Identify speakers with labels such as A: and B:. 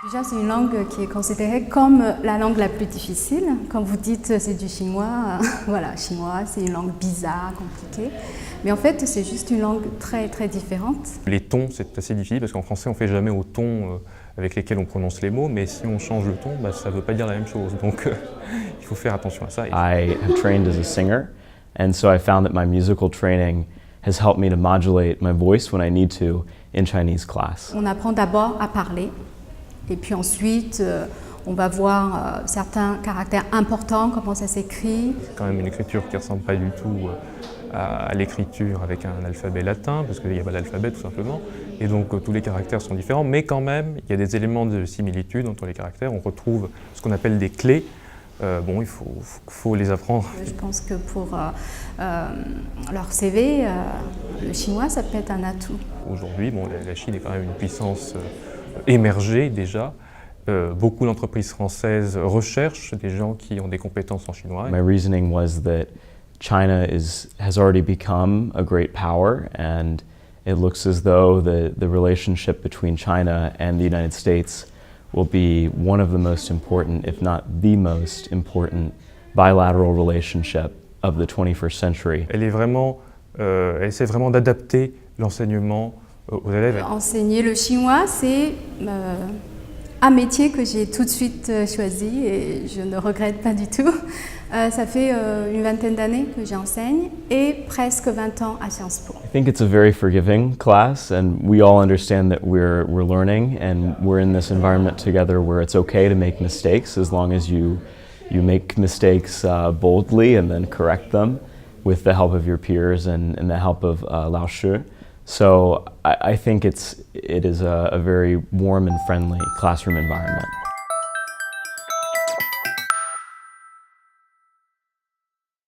A: Déjà, c'est une langue qui est considérée comme la langue la plus difficile. Quand vous dites c'est du chinois, voilà, chinois, c'est une langue bizarre, compliquée. Mais en fait, c'est juste une langue très, très différente.
B: Les tons, c'est assez difficile parce qu'en français, on ne fait jamais au ton avec lesquels on prononce les mots, mais si on change le ton, ça ne veut pas dire la même chose. Donc, il faut faire attention à ça.
C: I have trained as a singer, and so I found that my musical training has helped me to modulate my voice when I need to in Chinese class.
A: On apprend d'abord à parler, et puis ensuite, on va voir certains caractères importants, comment ça s'écrit.
B: C'est quand même une écriture qui ne ressemble pas du tout à l'écriture avec un alphabet latin, parce qu'il n'y a pas d'alphabet tout simplement, et donc tous les caractères sont différents, mais quand même, il y a des éléments de similitude entre les caractères. On retrouve ce qu'on appelle des clés. Bon, il faut les apprendre.
A: Je pense que pour leur CV, le chinois, ça peut être un atout.
B: Aujourd'hui, bon, la Chine est quand même une puissance émergée déjà. Beaucoup d'entreprises françaises recherchent des gens qui ont des compétences en chinois.
C: My reasoning was that China has already become a great power, and it looks as though the relationship between China and the United States will be one of the most important, if not the most important, bilateral relationship of the 21st century.
B: Elle essaie vraiment d'adapter l'enseignement aux élèves.
A: Enseigner le chinois, c'est un métier que j'ai tout de suite choisi et je ne regrette pas du tout. Ça fait une vingtaine d'années que j'enseigne et presque 20 ans à Sciences Po.
C: I think it's a very forgiving class, and we all understand that we're learning and we're in this environment together where it's okay to make mistakes as long as you make mistakes boldly and then correct them with the help of your peers and the help of Lao Shi. So I think it is a very warm and friendly classroom environment.